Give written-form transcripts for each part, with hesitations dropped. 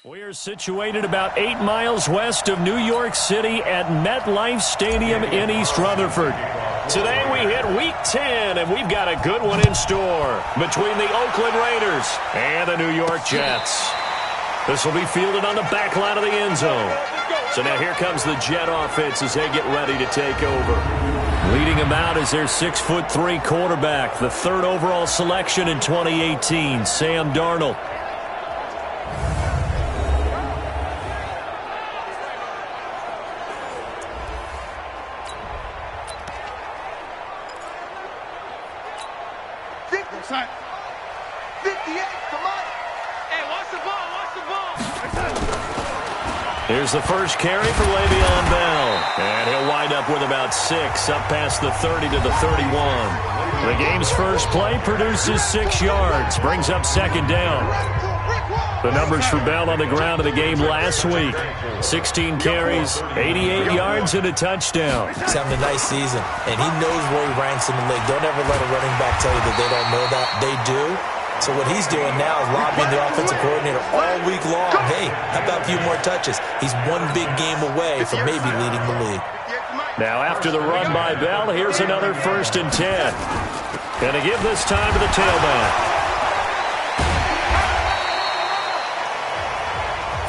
We are situated about 8 miles west of New York City at MetLife Stadium in East Rutherford. Today we hit Week 10, and we've got a good one in store between the Oakland Raiders and the New York Jets. This will be fielded on the back line of the end zone. So now here comes the Jet offense as they get ready to take over. Leading them out is their 6'3" quarterback, the third overall selection in 2018, Sam Darnold. Here's the first carry for Le'Veon Bell. And he'll wind up with about 6, up past the 30 to the 31. The game's first play produces 6 yards, brings up second down. The numbers for Bell on the ground of the game last week. 16 carries, 88 yards, and a touchdown. He's having a nice season, and he knows where he ranks in the league. Don't ever let a running back tell you that they don't know that. They do. So what he's doing now is lobbying the offensive coordinator all week long. Hey, how about a few more touches? He's one big game away from maybe leading the league. Now after the run by Bell, here's another 1st and 10. Going to give this time to the tailback.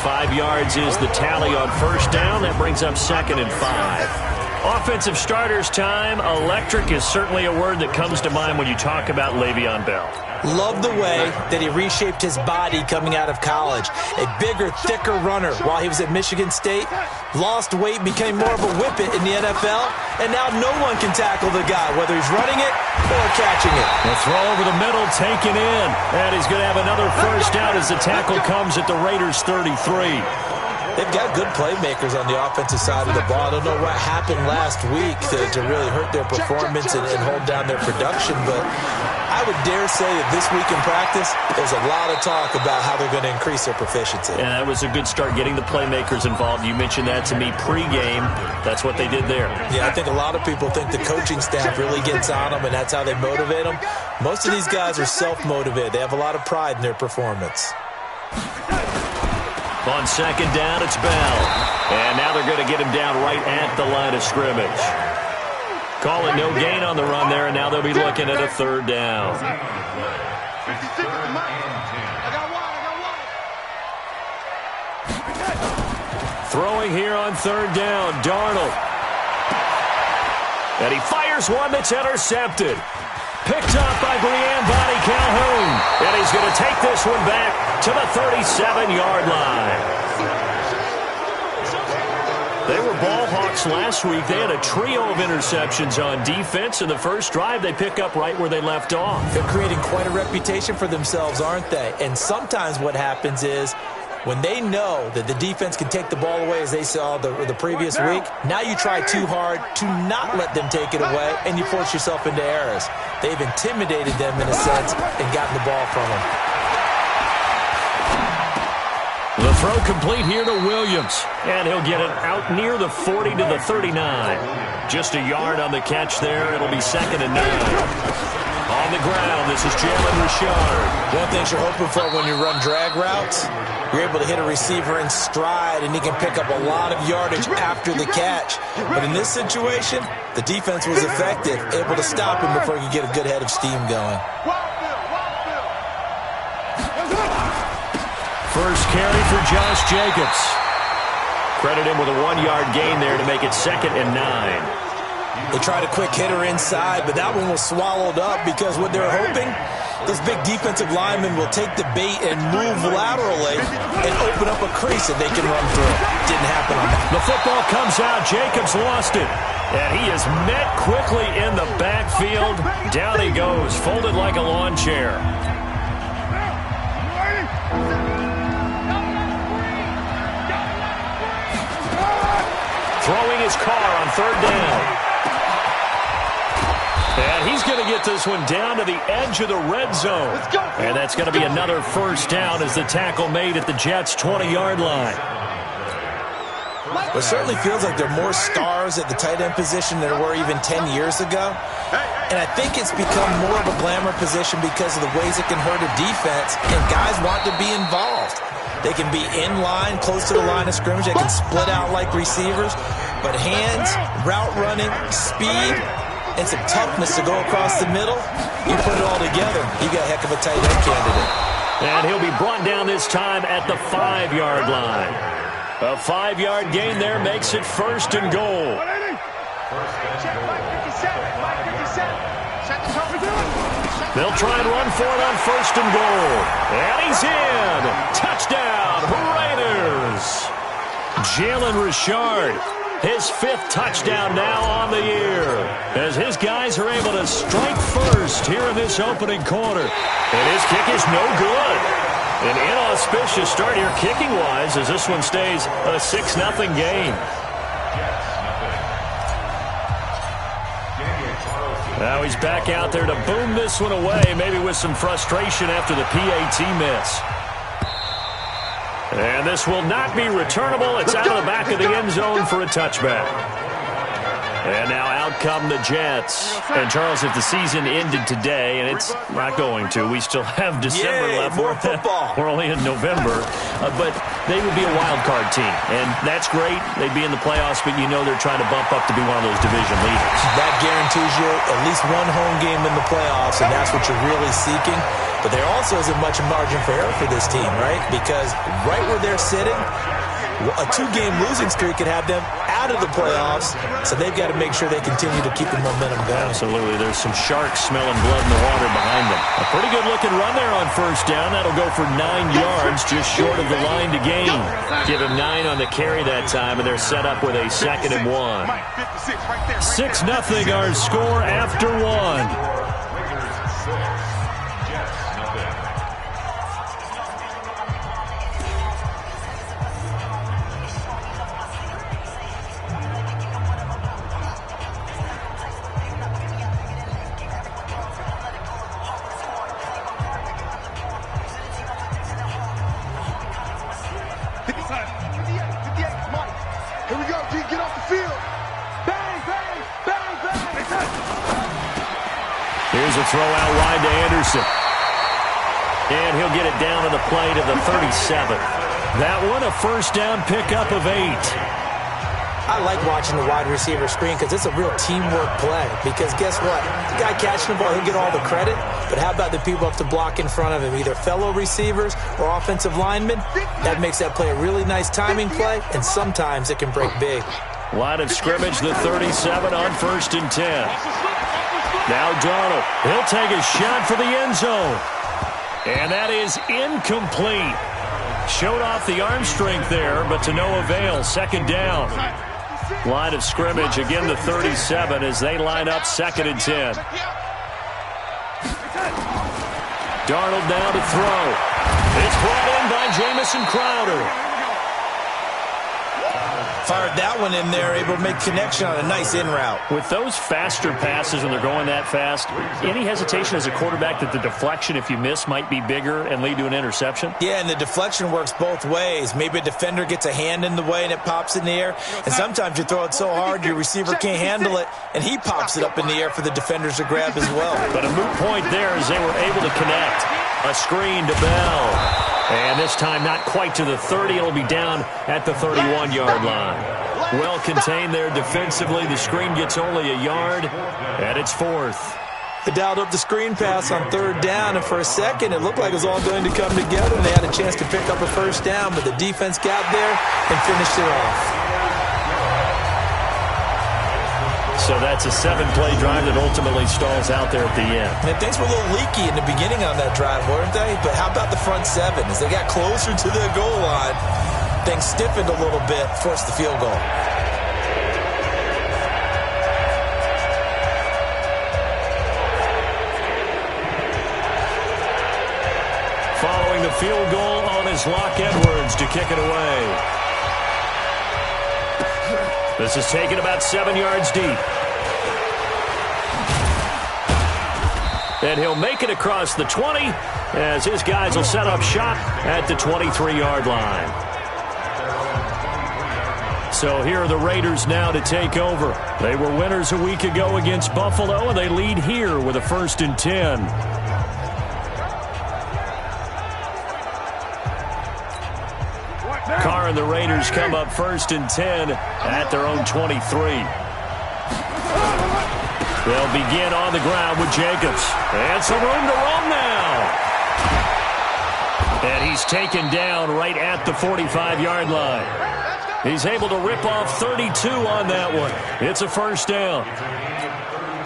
5 yards is the tally on first down. That brings up 2nd and 5. Offensive starters time. Electric is certainly a word that comes to mind when you talk about Le'Veon Bell. Love the way that he reshaped his body coming out of college. A bigger, thicker runner while he was at Michigan State. Lost weight, became more of a whippet in the NFL. And now no one can tackle the guy, whether he's running it or catching it. The throw over the middle, taken in. And he's going to have another first down as the tackle comes at the Raiders' 33. They've got good playmakers on the offensive side of the ball. I don't know what happened last week to really hurt their performance and hold down their production, but I would dare say that this week in practice, there's a lot of talk about how they're going to increase their proficiency. And that was a good start, getting the playmakers involved. You mentioned that to me pregame. That's what they did there. Yeah, I think a lot of people think the coaching staff really gets on them, and that's how they motivate them. Most of these guys are self-motivated. They have a lot of pride in their performance. On second down, it's Bell. And now they're going to get him down right at the line of scrimmage. Calling no gain on the run there, and now they'll be looking at a 3rd down. Throwing here on 3rd down, Darnold. And he fires one that's intercepted. Picked up by Brian Body Calhoun. And he's going to take this one back to the 37-yard line. They were ball hawks last week. They had a trio of interceptions on defense. In the first drive, they pick up right where they left off. They're creating quite a reputation for themselves, aren't they? And sometimes what happens is when they know that the defense can take the ball away, as they saw the previous week, now you try too hard to not let them take it away, and you force yourself into errors. They've intimidated them in a sense and gotten the ball from them. The throw complete here to Williams, and he'll get it out near the 40 to the 39. Just a yard on the catch there. It'll be 2nd and 9. On the ground, this is Jalen Richard. One thing you're hoping for when you run drag routes, you're able to hit a receiver in stride, and he can pick up a lot of yardage after the catch. But in this situation, the defense was effective, able to stop him before he could get a good head of steam going. First carry for Josh Jacobs. Credit him with a 1-yard gain there to make it 2nd and 9. They tried a quick hitter inside, but that one was swallowed up because what they're hoping, this big defensive lineman will take the bait and move laterally and open up a crease that they can run through. Didn't happen on that. The football comes out. Jacobs lost it. And he is met quickly in the backfield. Down he goes, folded like a lawn chair. Throwing his car on 3rd down. And he's going to get this one down to the edge of the red zone. And that's going to be another first down as the tackle made at the Jets' 20-yard line. It certainly feels like there are more stars at the tight end position than there were even 10 years ago. And I think it's become more of a glamour position because of the ways it can hurt a defense, and guys want to be involved. They can be in line, close to the line of scrimmage. They can split out like receivers. But hands, route running, speed, and some toughness to go across the middle, you put it all together, you got a heck of a tight end candidate. And he'll be brought down this time at the 5-yard line. A 5-yard gain there makes it 1st and goal. They'll try and run for it on 1st and goal. And he's in. Touchdown, Raiders. Jalen Richard, his 5th touchdown now on the year, as his guys are able to strike first here in this opening quarter. And his kick is no good. An inauspicious start here kicking-wise as this one stays a 6-0 game. Now he's back out there to boom this one away, maybe with some frustration after the PAT miss. And this will not be returnable. It's out of the back of the end zone for a touchback. And now out come the Jets. And, Charles, if the season ended today, and it's not going to, we still have December left. More football. We're only in November. But they would be a wild card team. And that's great. They'd be in the playoffs, but you know they're trying to bump up to be one of those division leaders. That guarantees you at least one home game in the playoffs, and that's what you're really seeking. But there also isn't much margin for error for this team, right? Because right where they're sitting, a 2-game losing streak could have them out of the playoffs, so they've got to make sure they continue to keep the momentum going. Absolutely. There's some sharks smelling blood in the water behind them. A pretty good-looking run there on 1st down. That'll go for 9 yards, just short of the line to gain. Give him 9 on the carry that time, and they're set up with a 2nd and 1. 6-0 our score after 1. Here's a throw out wide to Anderson. And he'll get it down to the play to the 37. That one, a 1st down pickup of 8. I like watching the wide receiver screen because it's a real teamwork play. Because guess what? The guy catching the ball, he'll get all the credit. But how about the people up to block in front of him, either fellow receivers or offensive linemen? That makes that play a really nice timing play, and sometimes it can break big. Line of scrimmage, the 37 on 1st and 10. Now Darnold, he'll take a shot for the end zone. And that is incomplete. Showed off the arm strength there, but to no avail. 2nd down. Line of scrimmage, again the 37 as they line up 2nd and 10. Darnold now to throw. It's brought in by Jamison Crowder. Fired that one in there, able to make connection on a nice in route. With those faster passes when they're going that fast, any hesitation as a quarterback that the deflection, if you miss, might be bigger and lead to an interception? Yeah, and the deflection works both ways. Maybe a defender gets a hand in the way and it pops in the air. And sometimes you throw it so hard your receiver can't handle it, and he pops it up in the air for the defenders to grab as well. But a moot point there as they were able to connect. A screen to Bell. And this time not quite to the 30. It'll be down at the 31-yard line. Well contained there defensively. The screen gets only a yard, and it's 4th. They dialed up the screen pass on 3rd down, and for a second it looked like it was all going to come together, and they had a chance to pick up a 1st down, but the defense got there and finished it off. So that's a 7-play drive that ultimately stalls out there at the end. And things were a little leaky in the beginning on that drive, weren't they? But how about the front 7? As they got closer to the goal line, things stiffened a little bit, forced the field goal. Following the field goal on is Locke Edwards to kick it away. This is taken about 7 yards deep. And he'll make it across the 20 as his guys will set up shop at the 23-yard line. So here are the Raiders now to take over. They were winners a week ago against Buffalo, and they lead here with a 1st and 10. Carr and the Raiders come up 1st and 10 at their own 23. They'll begin on the ground with Jacobs. And some room to roam now. And he's taken down right at the 45-yard line. He's able to rip off 32 on that one. It's a 1st down.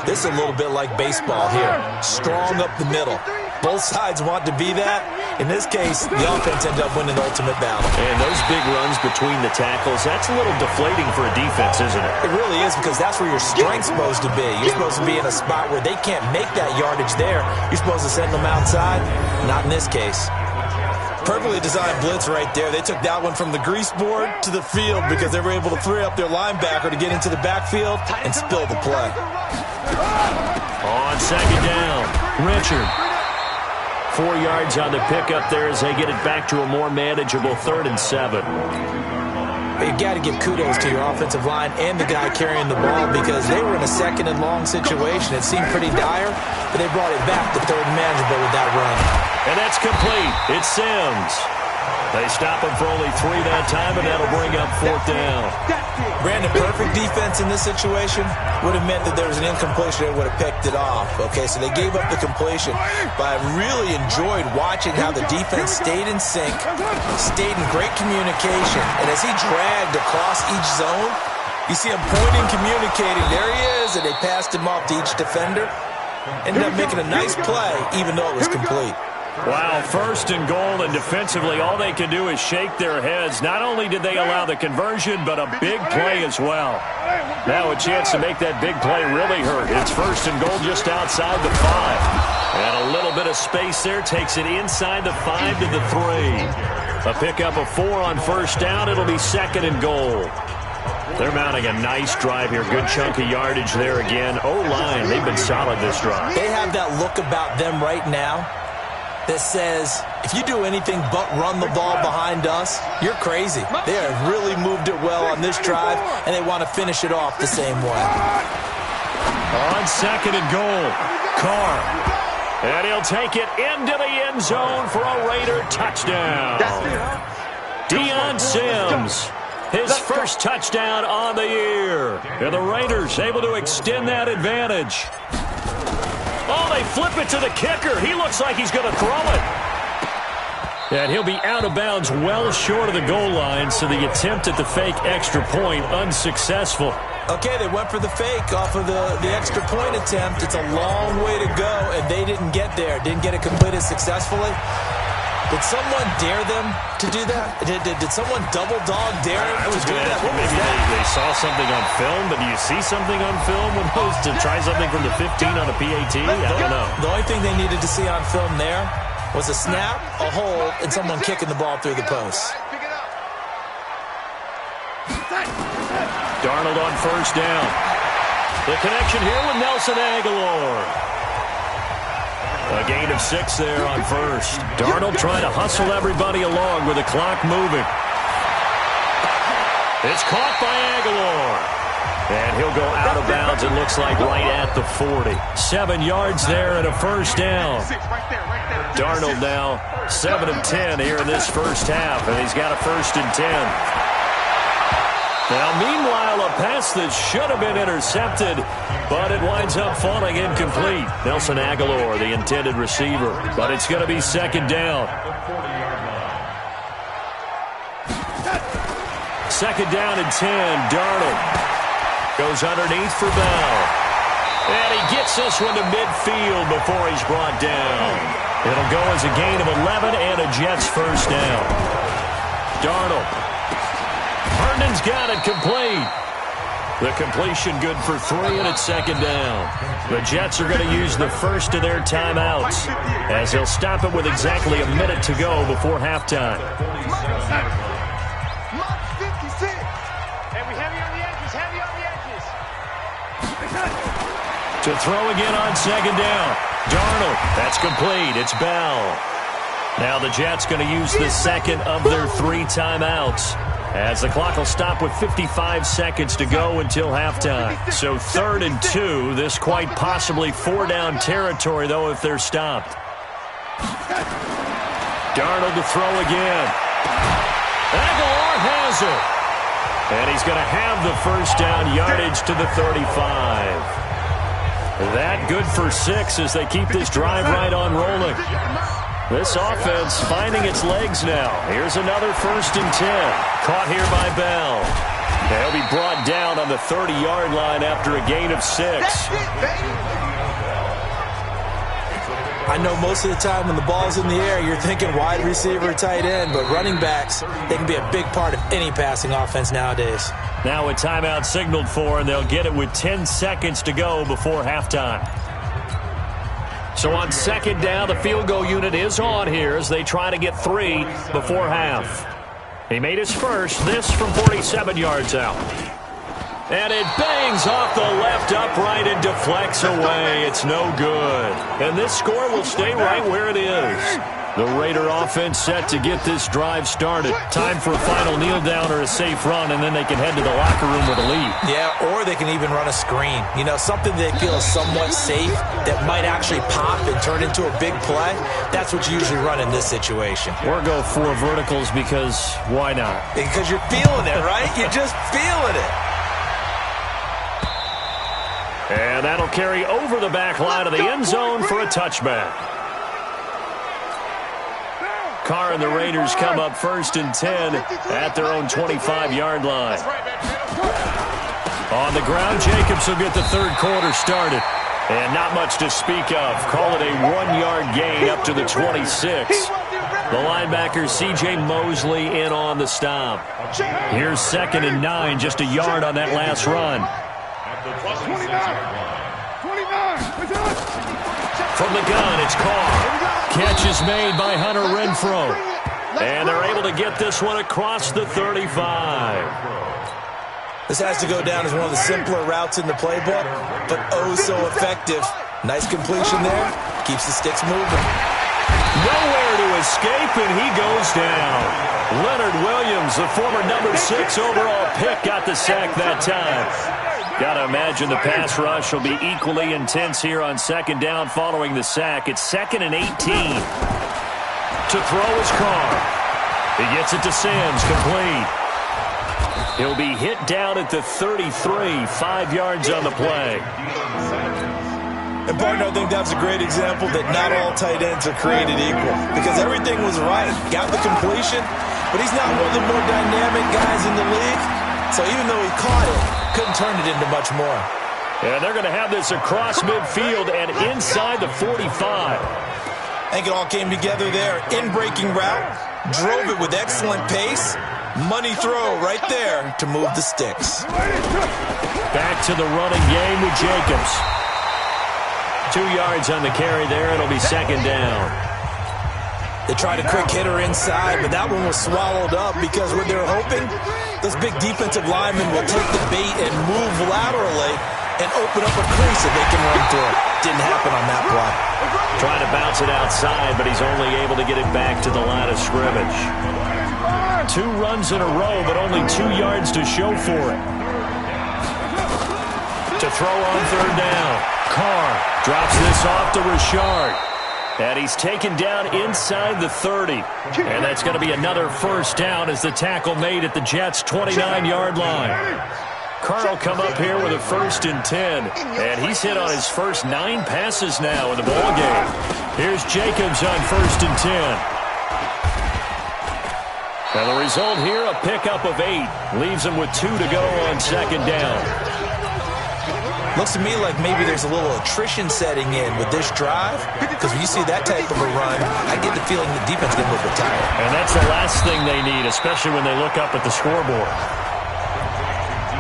This is a little bit like baseball here. Strong up the middle. Both sides want to be that. In this case, the offense ended up winning the ultimate battle. And those big runs between the tackles, that's a little deflating for a defense, isn't it? It really is, because that's where your strength's supposed to be. You're supposed to be in a spot where they can't make that yardage there. You're supposed to send them outside. Not in this case. Perfectly designed blitz right there. They took that one from the grease board to the field because they were able to free up their linebacker to get into the backfield and spill the play. On 2nd down, Richard. 4 yards on the pickup there as they get it back to a more manageable 3rd and 7. You've got to give kudos to your offensive line and the guy carrying the ball, because they were in a 2nd and long situation. It seemed pretty dire, but they brought it back to 3rd and manageable with that run. And that's complete. It's Sims. They stop him for only 3 that time, and that'll bring up 4th down. Brandon, perfect defense in this situation would have meant that there was an incompletion. They would have picked it off. Okay, so they gave up the completion. But I really enjoyed watching how the defense stayed in sync, stayed in great communication. And as he dragged across each zone, you see him pointing, communicating. There he is, and they passed him off to each defender. Ended up making a nice play, even though it was complete. Wow, 1st and goal, and defensively all they can do is shake their heads. Not only did they allow the conversion, but a big play as well. Now a chance to make that big play really hurt. It's 1st and goal just outside the 5. And a little bit of space there takes it inside the 5 to the 3. A pickup of 4 on 1st down. It'll be 2nd and goal. They're mounting a nice drive here. Good chunk of yardage there again. O-line, they've been solid this drive. They have that look about them right now that says, if you do anything but run the ball behind us, you're crazy. They have really moved it well on this drive, and they want to finish it off the same way. On 2nd and goal, Carr. And he'll take it into the end zone for a Raider touchdown. Deion Sims, his first touchdown on the year. And the Raiders able to extend that advantage. Oh, they flip it to the kicker. He looks like he's going to throw it. And he'll be out of bounds well short of the goal line, so the attempt at the fake extra point unsuccessful. Okay, they went for the fake off of the extra point attempt. It's a long way to go, and they didn't get there. Didn't get it completed successfully. Did someone dare them to do that? Did someone double dog dare them to do that? What was Maybe that? they saw something on film, but do you see something on film when those to try something from the 15 on a PAT? I don't know. The only thing they needed to see on film there was a snap, a hold, and someone kicking the ball through the post. Darnold on 1st down. The connection here with Nelson Aguilar. A gain of 6 there on 1st. Darnold trying to hustle everybody along with the clock moving. It's caught by Aguilar. And he'll go out of bounds, it looks like, right at the 40. 7 yards there and a 1st down. Darnold now 7 of 10 here in this first half, and he's got a 1st and 10. Now, meanwhile, a pass that should have been intercepted, but it winds up falling incomplete. Nelson Aguilar, the intended receiver, but it's going to be 2nd down. 2nd down and 10. Darnold goes underneath for Bell. And he gets this one to midfield before he's brought down. It'll go as a gain of 11 and a Jets 1st down. Darnold. Herndon's got it complete. The completion good for 3, and it's 2nd down. The Jets are going to use the first of their timeouts as they'll stop it with exactly a minute to go before halftime. To throw again on 2nd down. Darnold, that's complete. It's Bell. Now the Jets going to use the second of their 3 timeouts, as the clock will stop with 55 seconds to go until halftime. So 3rd and 2, this quite possibly 4-down territory, though, if they're stopped. Darnold to throw again. Aguilar has it. And he's going to have the first down, yardage to the 35. That good for 6 as they keep this drive right on rolling. This offense finding its legs now. Here's another 1st and 10. Caught here by Bell. He'll be brought down on the 30-yard line after a gain of 6. I know most of the time when the ball's in the air, you're thinking wide receiver, tight end, but running backs, they can be a big part of any passing offense nowadays. Now a timeout signaled for, and they'll get it with 10 seconds to go before halftime. So on 2nd down, the field goal unit is on here as they try to get 3 before half. He made his first, this from 47 yards out. And it bangs off the left upright and deflects away. It's no good. And this score will stay right where it is. The Raider offense set to get this drive started. Time for a final kneel down or a safe run, and then they can head to the locker room with a lead. Yeah, or they can even run a screen. You know, something they feel is somewhat safe that might actually pop and turn into a big play. That's what you usually run in this situation. Or go 4 verticals because why not? Because you're feeling it, right? You're just feeling it. And that'll carry over the back line of the end zone for a touchback. Carr and the Raiders come up 1st and 10 at their own 25-yard line. On the ground, Jacobs will get the 3rd quarter started. And not much to speak of. Call it a 1-yard gain up to the 26. The linebacker, C.J. Mosley, in on the stop. Here's 2nd and 9, just a yard on that last run. From the gun, it's Carr. Catch is made by Hunter Renfrow. And they're able to get this one across the 35. This has to go down as one of the simpler routes in the playbook, but oh so effective. Nice completion there. Keeps the sticks moving. Nowhere to escape, and he goes down. Leonard Williams, the former number 6 overall pick, got the sack that time. Got to imagine the pass rush will be equally intense here on 2nd down following the sack. It's 2nd and 18. To throw is Carr. He gets it to Sims, complete. He'll be hit down at the 33, 5 yards on the play. And, partner, I think that's a great example that not all tight ends are created equal. Because everything was right. Got the completion, but he's not one of the more dynamic guys in the league. So even though he caught it, couldn't turn it into much more. And they're going to have this across midfield and inside the 45. I think it all came together there. In-breaking route, drove it with excellent pace. Money throw right there to move the sticks. Back to the running game with Jacobs. 2 yards on the carry there. It'll be 2nd down. They tried a quick hitter inside, but that one was swallowed up because what they're hoping, those big defensive linemen will take the bait and move laterally and open up a crease that they can run through. Didn't happen on that play. Trying to bounce it outside, but he's only able to get it back to the line of scrimmage. 2 runs in a row, but only 2 yards to show for it. To throw on 3rd down. Carr drops this off to Richard. And he's taken down inside the 30. And that's going to be another 1st down as the tackle made at the Jets' 29-yard line. Carr will come up here with a 1st and 10. And he's hit on his first 9 passes now in the ballgame. Here's Jacobs on 1st and 10. And the result here, a pickup of 8. Leaves him with 2 to go on 2nd down. Looks to me like maybe there's a little attrition setting in with this drive, because when you see that type of a run, I get the feeling the defense is going to look tired. And that's the last thing they need, especially when they look up at the scoreboard.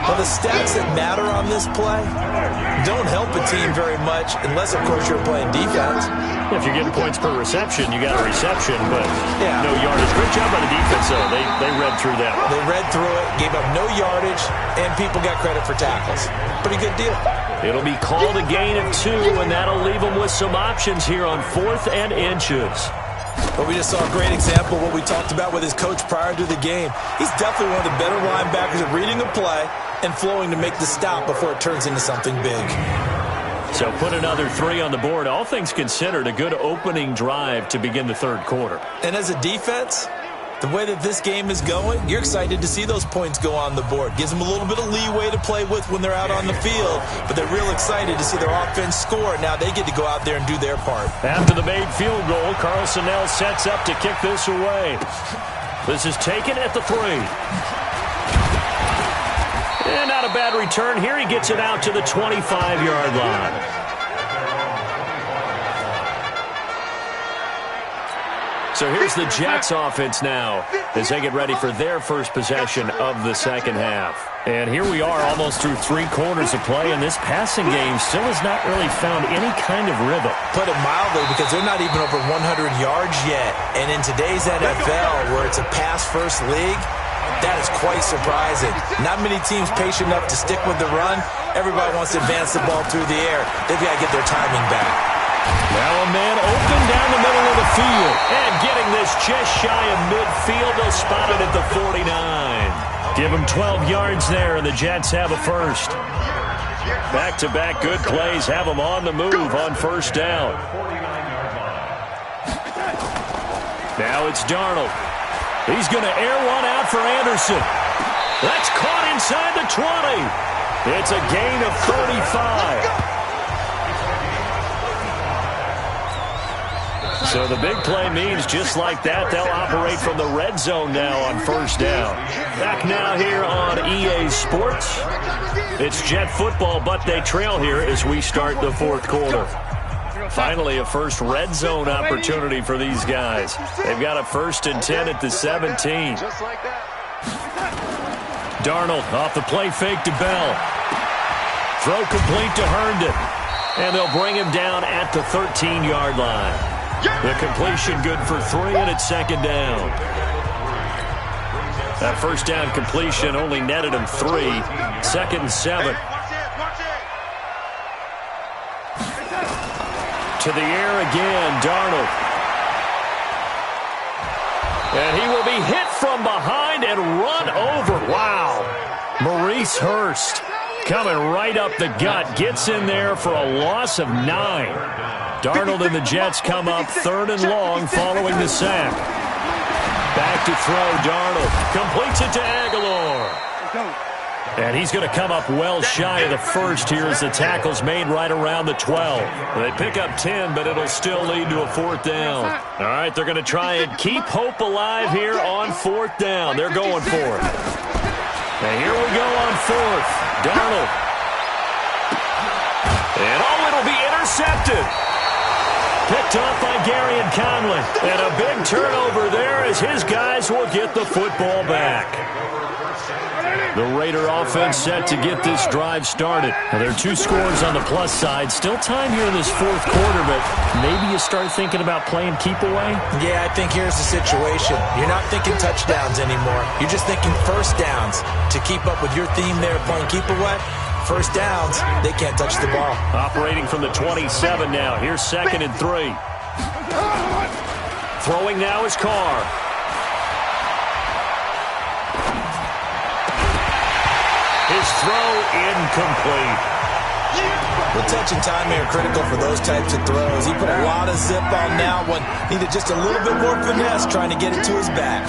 Well, the stats that matter on this play don't help a team very much unless, of course, you're playing defense. If you're getting points per reception, you got a reception, but no yardage. Great job by the defense, though. They read through that one. They read through it, gave up no yardage, and people got credit for tackles. Pretty good deal. It'll be called a gain of 2, and that'll leave them with some options here on 4th and inches. But we just saw a great example of what we talked about with his coach prior to the game. He's definitely one of the better linebackers at reading the play and flowing to make the stop before it turns into something big. So put another 3 on the board. All things considered, a good opening drive to begin the 3rd quarter. And as a defense, The way that this game is going, you're excited to see those points go on the board. Gives them a little bit of leeway to play with when they're out on the field, but they're real excited to see their offense score. Now they get to go out there and do their part. After the made field goal, Carlson now sets up to kick this away. This is taken at the 3. And not a bad return here. He gets it out to the 25-yard line. So here's the Jets offense now as they get ready for their first possession of the second half. And here we are almost through 3 quarters of play, and this passing game still has not really found any kind of rhythm. Put it mildly, because they're not even over 100 yards yet. And in today's NFL, where it's a pass-first league, that is quite surprising. Not many teams patient enough to stick with the run. Everybody wants to advance the ball through the air. They've got to get their timing back. Now a man open down the middle of the field. And getting this just shy of midfield. They'll spot it at the 49. Give him 12 yards there, and the Jets have a first. Back-to-back good plays have them on the move on first down. Now it's Darnold. He's going to air one out for Anderson. That's caught inside the 20. It's a gain of 35. So the big play means just like that, they'll operate from the red zone now on first down. Back now here on EA Sports. It's Jet football, but they trail here as we start the fourth quarter. Finally, a first red zone opportunity for these guys. They've got a 1st and 10 at the 17. Darnold off the play fake to Bell. Throw complete to Herndon. And they'll bring him down at the 13-yard line. The completion good for 3, and it's second down. That first down completion only netted him 3. 2nd and 7. To the air again, Darnold. And he will be hit from behind and run over. Wow. Maurice Hurst coming right up the gut. Gets in there for a loss of 9. Darnold and the Jets come up 3rd and long following the sack. Back to throw, Darnold. Completes it to Aguilar. And he's going to come up well shy of the first here as the tackle's made right around the 12. They pick up 10, but it'll still lead to a 4th down. All right, they're going to try and keep hope alive here on 4th down. They're going for it. And here we go on 4th. Darnold. And it'll be intercepted. Picked off by Gary and Conley. And a big turnover there as his guys will get the football back. The Raider offense set to get this drive started. Now, there are 2 scores on the plus side. Still time here in this 4th quarter, but maybe you start thinking about playing keep away? Yeah, I think here's the situation. You're not thinking touchdowns anymore. You're just thinking first downs. To keep up with your theme there, playing keep away, first downs, they can't touch the ball. Operating from the 27 now. Here's 2nd and 3. Throwing now is Carr. His throw incomplete. The touch and timing are critical for those types of throws. He put a lot of zip on that one. Needed just a little bit more finesse trying to get it to his back.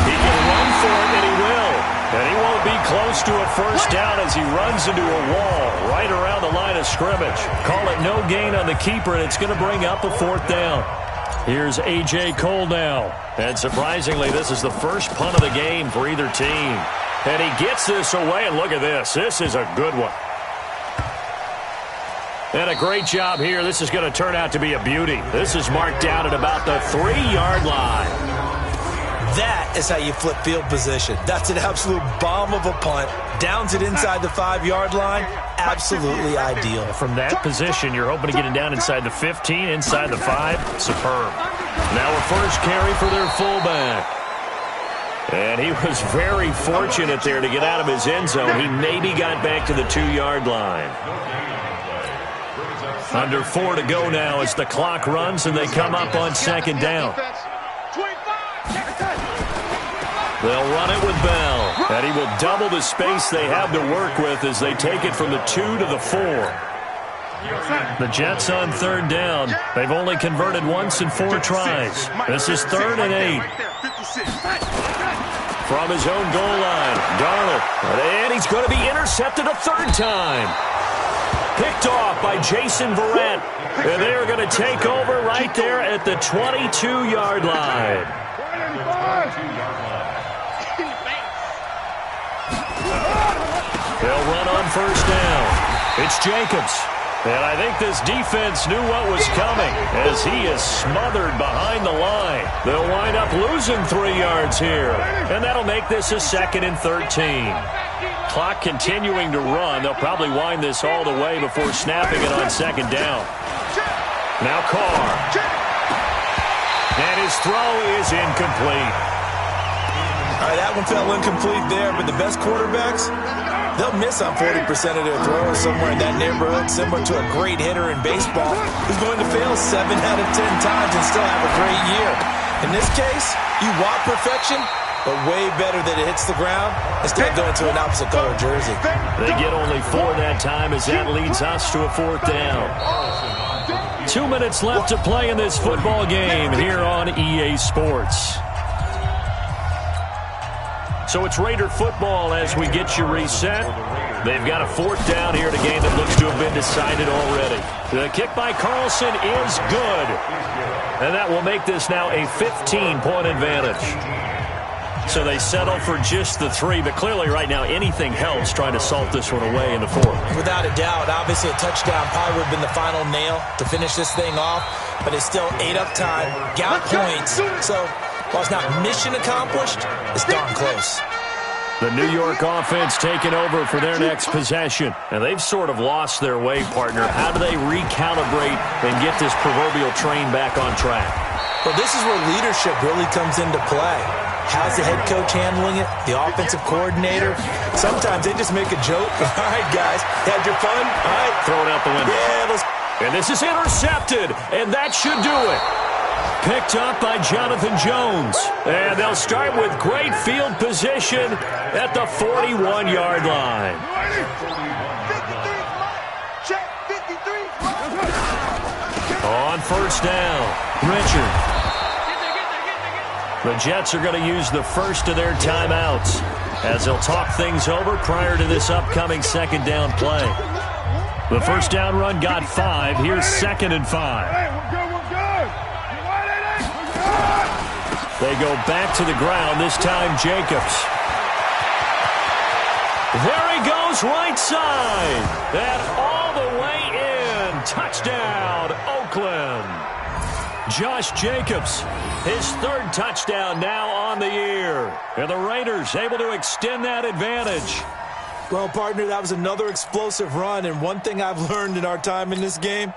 He can run for it, and he will. And he won't be close to a first down as he runs into a wall right around the line of scrimmage. Call it no gain on the keeper, and it's going to bring up a 4th down. Here's A.J. Cole now. And surprisingly, this is the first punt of the game for either team. And he gets this away, and look at this. This is a good one. And a great job here. This is going to turn out to be a beauty. This is marked down at about the 3-yard line. That is how you flip field position. That's an absolute bomb of a punt. Downs it inside the 5-yard line. Absolutely ideal. From that position, you're hoping to get it down inside the 15, inside the 5. Superb. Now a first carry for their fullback. And he was very fortunate there to get out of his end zone. He maybe got back to the 2-yard line. Under 4 to go now as the clock runs and they come up on 2nd down. They'll run it with Bell, and he will double the space they have to work with as they take it from the 2 to the 4. The Jets on third down. They've only converted once in 4 tries. This is 3rd and 8. From his own goal line, Darnold. And he's going to be intercepted a 3rd time. Picked off by Jason Verrett. And they are going to take over right there at the 22-yard line. They'll run on 1st down. It's Jacobs. And I think this defense knew what was coming as he is smothered behind the line. They'll wind up losing 3 yards here. And that'll make this a 2nd and 13. Clock continuing to run. They'll probably wind this all the way before snapping it on 2nd down. Now Carr. And his throw is incomplete. All right, that one fell incomplete there, but the best quarterbacks, they'll miss on 40% of their throws somewhere in that neighborhood, similar to a great hitter in baseball who's going to fail 7 out of 10 times and still have a great year. In this case, you want perfection, but way better that it hits the ground instead of going to an opposite color jersey. They get only 4 that time as that leads us to a 4th down. 2 minutes left to play in this football game here on EA Sports. So it's Raider football as we get you reset. They've got a 4th down here in a game that looks to have been decided already. The kick by Carlson is good. And that will make this now a 15-point advantage. So they settle for just the 3, but clearly right now anything helps trying to salt this one away in the 4th. Without a doubt, obviously a touchdown probably would have been the final nail to finish this thing off, but it's still 8 up time, got points. So while it's not mission accomplished, it's darn close. The New York offense taking over for their next possession. And they've sort of lost their way, partner. How do they recalibrate and get this proverbial train back on track? Well, this is where leadership really comes into play. How's the head coach handling it? The offensive coordinator? Sometimes they just make a joke. All right, guys, had your fun? All right. Throw it out the window. Yeah, let's... And this is intercepted, and that should do it. Picked up by Jonathan Jones. And they'll start with great field position at the 41-yard line. On 1st down, Richard. The Jets are going to use the first of their timeouts as they'll talk things over prior to this upcoming 2nd down play. The 1st down run got 5. Here's 2nd and 5. They go back to the ground, this time Jacobs. There he goes, right side. And all the way in. Touchdown, Oakland. Josh Jacobs, his 3rd touchdown now on the year. And the Raiders able to extend that advantage. Well, partner, that was another explosive run, and one thing I've learned in our time in this game,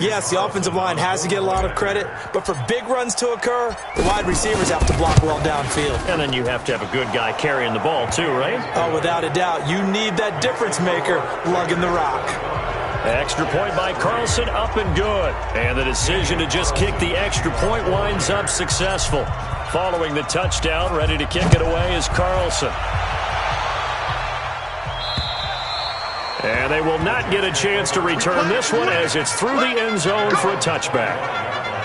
yes, the offensive line has to get a lot of credit, but for big runs to occur, the wide receivers have to block well downfield. And then you have to have a good guy carrying the ball too, right? Oh, without a doubt. You need that difference maker lugging the rock. Extra point by Carlson, up and good. And the decision to just kick the extra point winds up successful. Following the touchdown, ready to kick it away is Carlson. And they will not get a chance to return this one as it's through the end zone for a touchback.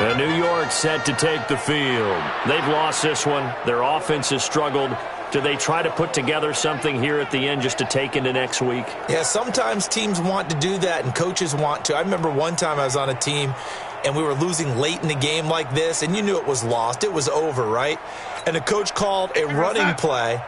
And New York set to take the field. They've lost this one. Their offense has struggled. Do they try to put together something here at the end just to take into next week? Yeah, sometimes teams want to do that and coaches want to. I remember one time I was on a team and we were losing late in the game like this, and you knew it was lost. It was over, right? And the coach called a running play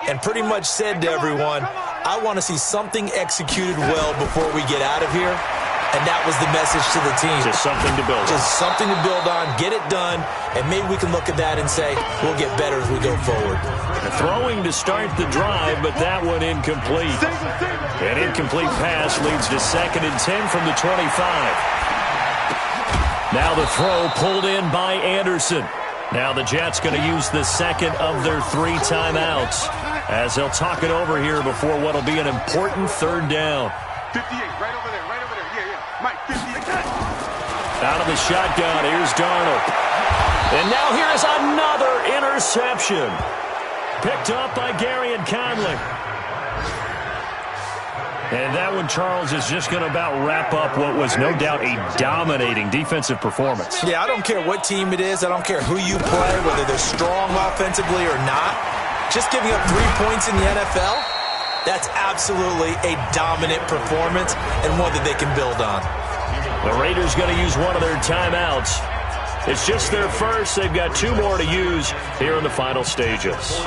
and pretty much said to everyone, I want to see something executed well before we get out of here. And that was the message to the team. Just something to build on. Just something to build on, get it done, and maybe we can look at that and say, we'll get better as we go forward. Throwing to start the drive, but that one incomplete. An incomplete pass leads to 2nd and 10 from the 25. Now the throw pulled in by Anderson. Now the Jets going to use the 2nd of their 3 timeouts as they'll talk it over here before what will be an important 3rd down. 58, right over there, yeah. Mike, 58. Out of the shotgun, here's Darnold. And now here is another interception. Picked up by Gary and Conley. And that one, Charles, is just going to about wrap up what was no doubt a dominating defensive performance. Yeah, I don't care what team it is. I don't care who you play, whether they're strong offensively or not. Just giving up 3 points in the NFL, that's absolutely a dominant performance and one that they can build on. The Raiders going to use one of their timeouts. It's just their first. They've got 2 more to use here in the final stages.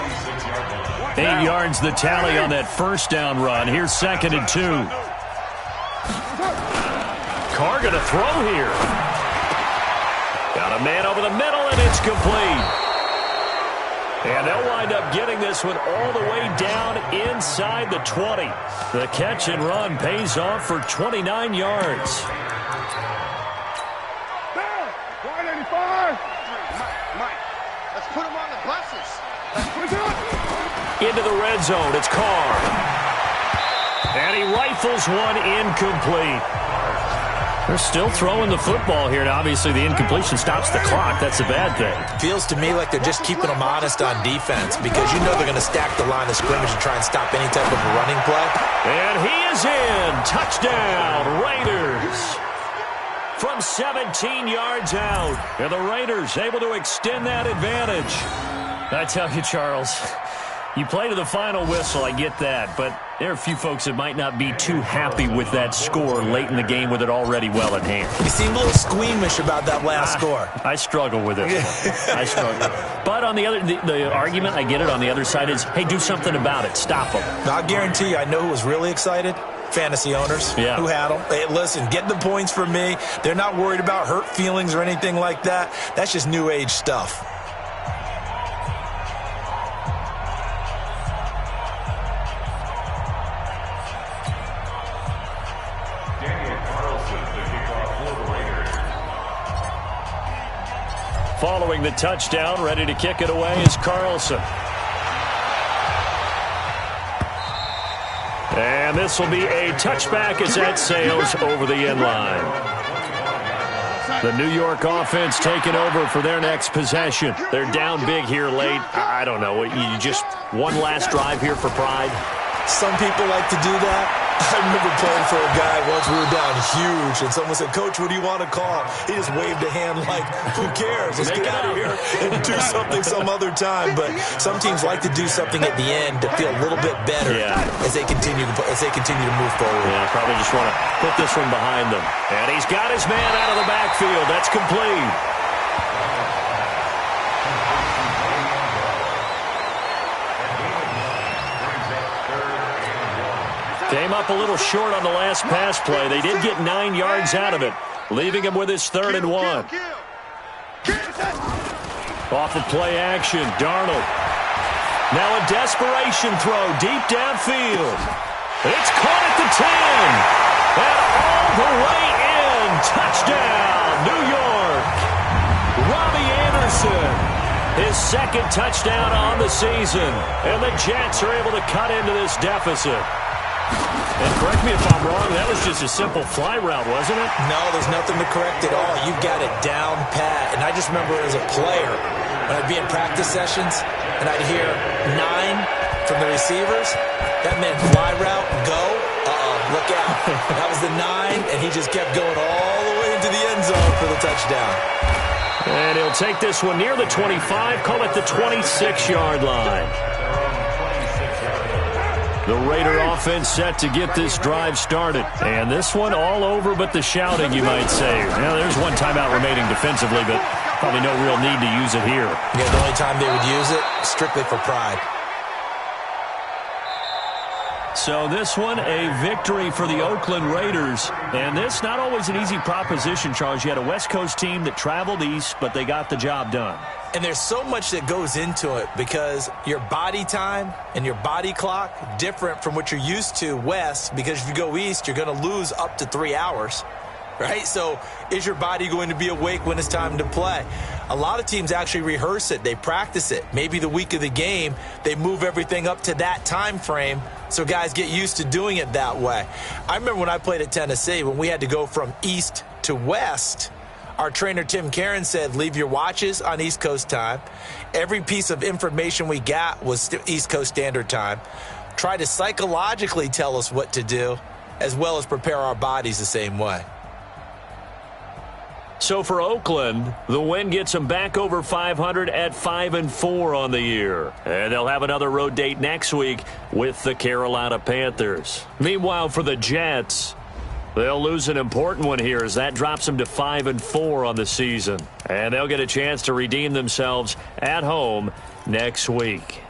8 yards the tally on that first down run. Here's 2nd and 2. Carr going to throw here. Got a man over the middle, and it's complete. And they'll wind up getting this one all the way down inside the 20. The catch and run pays off for 29 yards. Mike, let's put him on the buses. Into the red zone, it's Carr. And he rifles one incomplete. They're still throwing the football here, and obviously the incompletion stops the clock. That's a bad thing. Feels to me like they're just keeping them honest on defense because you know they're going to stack the line of scrimmage and try and stop any type of a running play. And he is in. Touchdown, Raiders. From 17 yards out. And the Raiders able to extend that advantage. I tell you, Charles, you play to the final whistle, I get that, but there are a few folks that might not be too happy with that score late in the game with it already well in hand. You seem a little squeamish about that last score. I struggle with it. I struggle. But on the other, the argument, I get it, on the other side is, hey, do something about it. Stop them. I'll guarantee you, I know who was really excited. Fantasy owners who had them. Hey, listen, get the points from me. They're not worried about hurt feelings or anything like that. That's just new age stuff. Following the touchdown, ready to kick it away is Carlson. And this will be a touchback as that sails over the end line. The New York offense taking over for their next possession. They're down big here late. I don't know. You just one last drive here for pride? Some people like to do that. I remember playing for a guy once. We were down huge, and someone said, "Coach, what do you want to call?" He just waved a hand like, who cares? Let's get out of here and do something some other time. But some teams like to do something at the end to feel a little bit better as they continue to move forward. Yeah, probably just want to put this one behind them. And he's got his man out of the backfield. That's complete. Came up a little short on the last pass play. They did get 9 yards out of it, leaving him with his 3rd and 1. Off of play action, Darnold. Now a desperation throw deep downfield. It's caught at the 10. And all the way in. Touchdown, New York. Robbie Anderson. His 2nd touchdown on the season. And the Jets are able to cut into this deficit. And correct me if I'm wrong, that was just a simple fly route, wasn't it? No, there's nothing to correct at all. You've got it down pat. And I just remember as a player, when I'd be in practice sessions, and I'd hear 9 from the receivers, that meant fly route, go, look out. That was the 9, and he just kept going all the way into the end zone for the touchdown. And he'll take this one near the 25, call it the 26-yard line. The Raider offense set to get this drive started. And this one all over but the shouting, you might say. Now, there's one timeout remaining defensively, but probably no real need to use it here. Yeah, the only time they would use it, strictly for pride. So this one, a victory for the Oakland Raiders. And this, not always an easy proposition, Charles. You had a West Coast team that traveled east, but they got the job done. And there's so much that goes into it because your body time and your body clock different from what you're used to west, because if you go east, you're going to lose up to 3 hours, right? So is your body going to be awake when it's time to play? A lot of teams actually rehearse it. They practice it. Maybe the week of the game, they move everything up to that time frame so guys get used to doing it that way. I remember when I played at Tennessee, when we had to go from east to west, our trainer, Tim Karen, said, leave your watches on East Coast time. Every piece of information we got was East Coast Standard Time. Try to psychologically tell us what to do, as well as prepare our bodies the same way. So for Oakland, the win gets them back over 500 at 5-4 on the year. And they'll have another road date next week with the Carolina Panthers. Meanwhile, for the Jets, they'll lose an important one here as that drops them to 5-4 on the season. And they'll get a chance to redeem themselves at home next week.